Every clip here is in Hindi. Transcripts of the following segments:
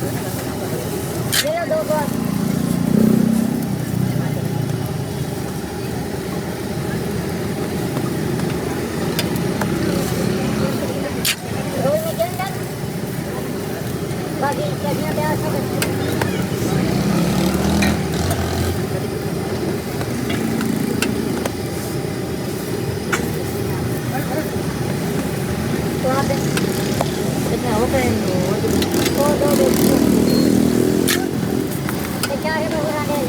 ये लो 2 बॉल। रोल में गेंद डाल, बाकी चटनियाँ प्याज सब अच्छी हैं। तो वहाँ पे कितना हो गए वो दो दो ये क्या है वो बना ले।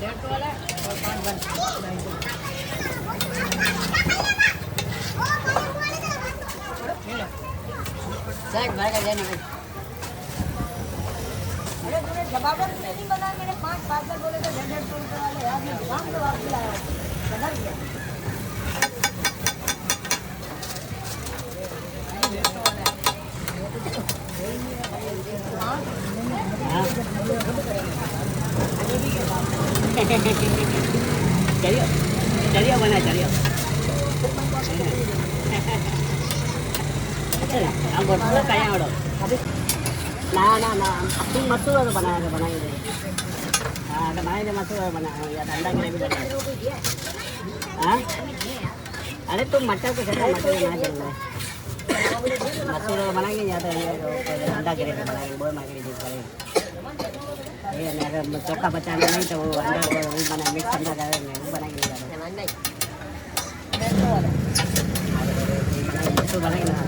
अरे तूने जवाब नहीं बनाया, मेरे 5 पार्सल बोले तो 150 रुपये वाले यार, मैं दुकान से वापस लाया बदल गया। चलियो चलियो बना चलियो हम बोल कहीं आवड़ो ना ना ना तुम मसूर बनाए दे हाँ तो बनाए दे मसूर बनाए या ठंडा ग्रेवी बनाए हाँ अरे तुम मटर को कैसे मटर ना चलना है मसूर बनाएंगे या तो अंडा ग्रेवी बनाएंगे बहुत मांगे चीज़ करेंगे ये अगर चोखा बचाना नहीं तो वो अंडा वो बना मिक्स अंडा करेंगे वो बनाएंगे मसूर बनाएंगे ना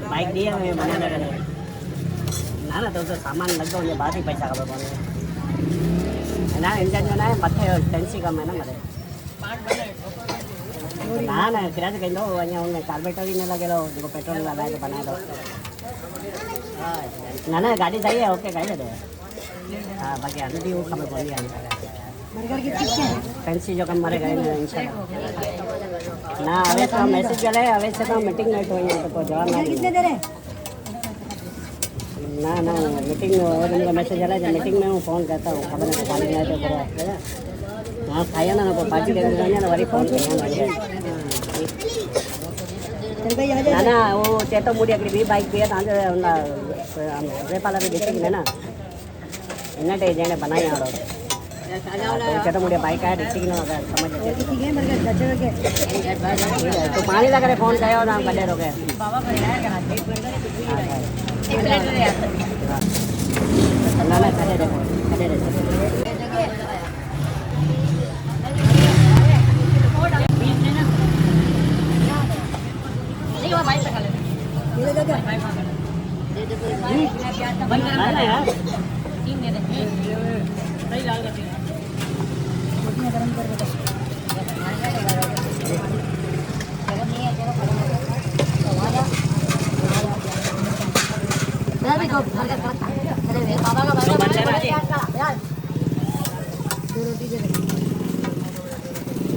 बाइक दिए मैं बना लगा ना तो सामान लग गया मुझे बाद ही पैसा खबर पड़े ना इंजन जो ना है मथे टेंसी कम है ना मेरे ना ना किराया कहीं दो अँ कार्बेटर ही नहीं लगे जो पेट्रोल वाला है तो बना दो ना ना गाड़ी चाहिए ओके गाड़ी दे हाँ बाकी आने दी वो खबर पड़ी फैंसी जो कम मारे गए ना अवे तो मैसेज चले अवे से तो मीटिंग नहीं हुई है तो जवाब ना कितने दे रहे ना ना मीटिंग और उनका मैसेज चला है मीटिंग में हूँ फोन करता हूँ खबर नहीं पानी नहीं तो पूरा हाँ खाया ना को पार्टी देने ना वही फोन किया ना ना वो चेतो मुड़ी अगली भी बाइक भी है तो रेपाला भी देखी ना इन्हें जेने बनाई और चेतो मुड़ी बाइक है डिस्ट्रिक्ट ना समझ तो पानी लगा रहे फोन करो ना बड़े रोके ना ना करे देखो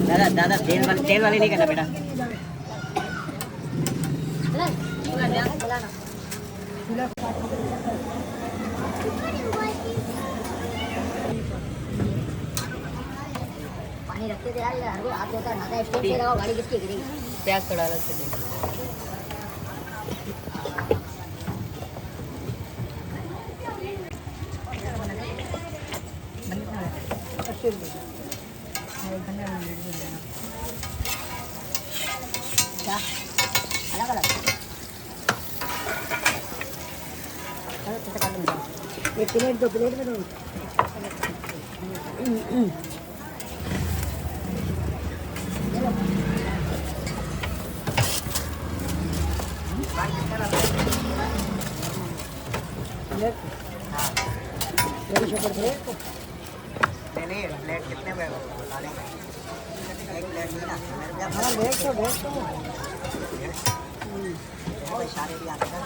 दादा दादा तेल वाली नहीं करना बेटा पानी रखते थे यार हाथ होता है नाता स्टोर से लगाओ गाड़ी किसकी गिरेगी प्याज थोड़ा अलग से दे अलग अलग एक प्लेट दो प्लेट में दो नहीं प्लेट कितने में बता दें एक प्लेट में ना हाँ भेज तो इशारे भी आते हैं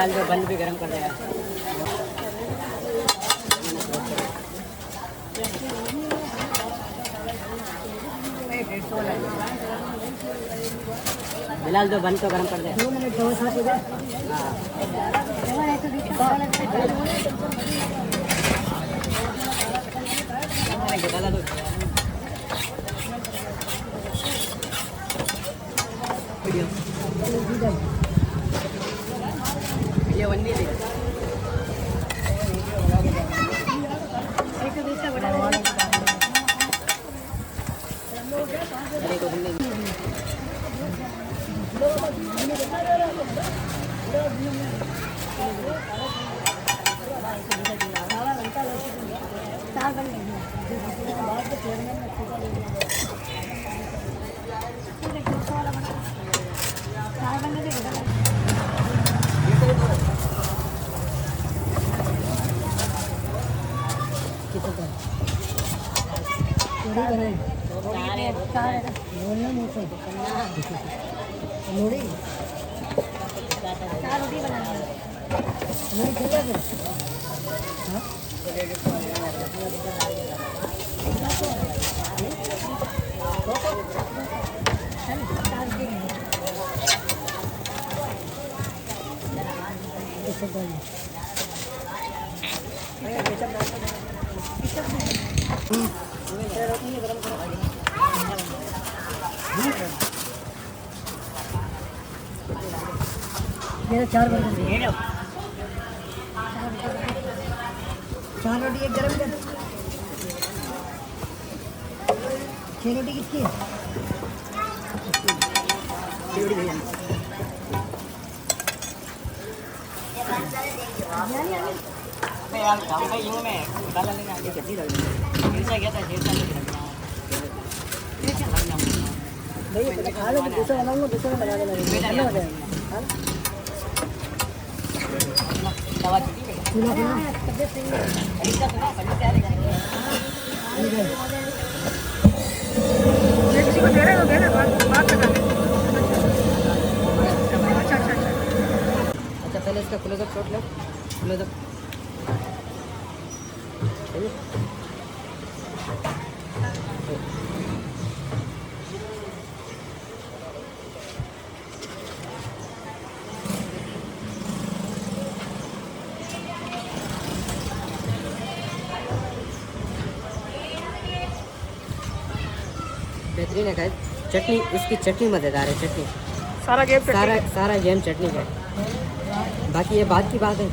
बिलाल जो बंद भी गर्म कर देगा। बिलाल जो बंद तो गर्म कर दे। 2 मिनट दो साथ इधर हाँ ये वन्नी थी। रोटी बनाना मेरा 4 बन गए। 4 रोटी एक गरम कर। 6 रोटी किसकी है? मैं यार खाऊंगा यूं मैं डाल लेंगे आगे चटनी डाल देंगे। ऐसा क्या था देर साल की रखना भाई खा लो, दूसरा बनाऊंगा, दूसरा में बना देना। दवा चुकी है तबियत सही है। ऐसा सुना पहले क्या लेगा किसी को दे रहे हो ना, बात लगा दे। अच्छा अच्छा अच्छा अच्छा पहले इसका क्लोजअप शॉट लो। क्लोजअप बेहतरीन है गाइस। चटनी इसकी चटनी मज़ेदार है। चटनी सारा गेम सारा गेम चटनी का है। बाकी ये बात की बात है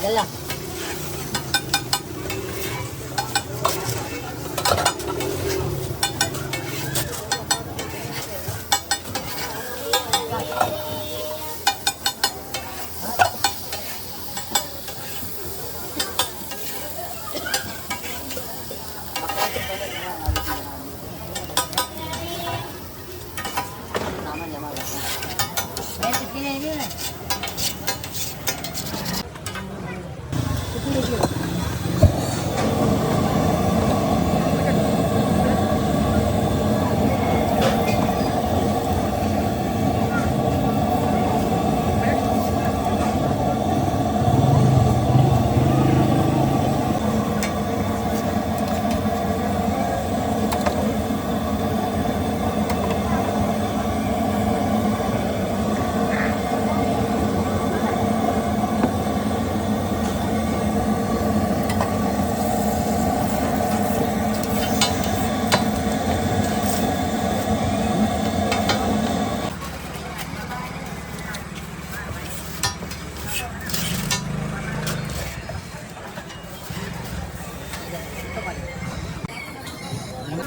गल्ला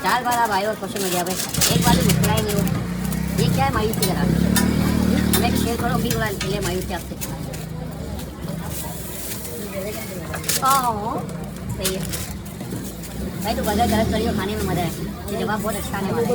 चार बार आप आए और सोशल मीडिया पे एक बार भी मुस्कुराए नहीं हो। ये क्या है मायूसी करा? हमें भी शेयर करो, भी बुला ले मायूसी आपसे। सही है भाई। तो बर्गर गलत करियो, खाने में मज़ा है। ये जवाब बहुत अच्छा आने वाला है।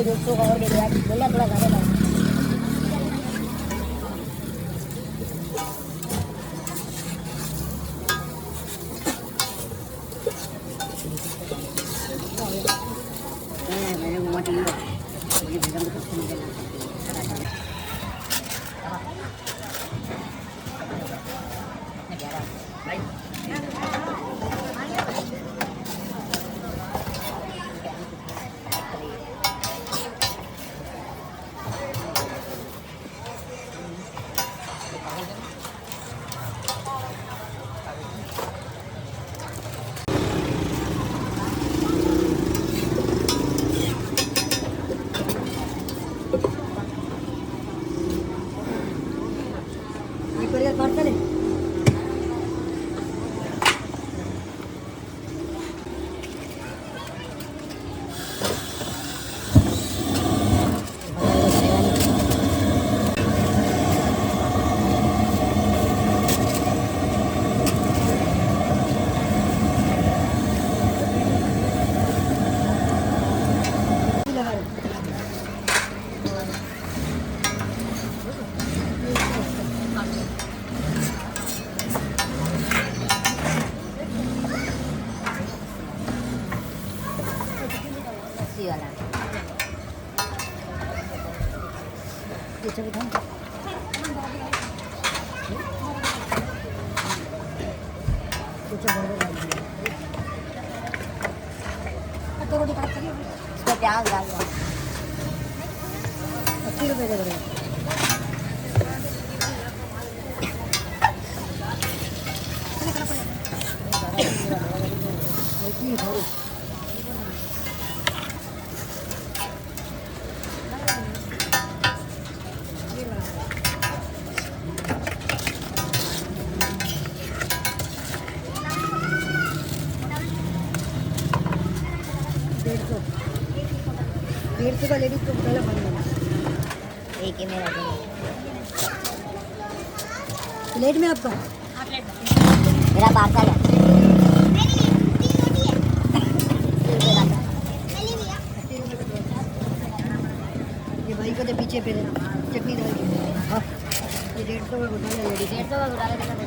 पीछे बिठाओ। पीछे बर्गर डाल दिया। तो रोटी काट करिए। इसमें प्याज डाल दो। 80 रुपए दे रहे हैं। डेढ़ सौ का लेडीज को पहले बन लेना। एक ही मेरा प्लेट में आपका मेरा पार्सल है। ये भाई को तो पीछे पे देना चटनी डाल के। हाँ ये 150 का उठा ले लेडीज। 150 का उठा ले देना।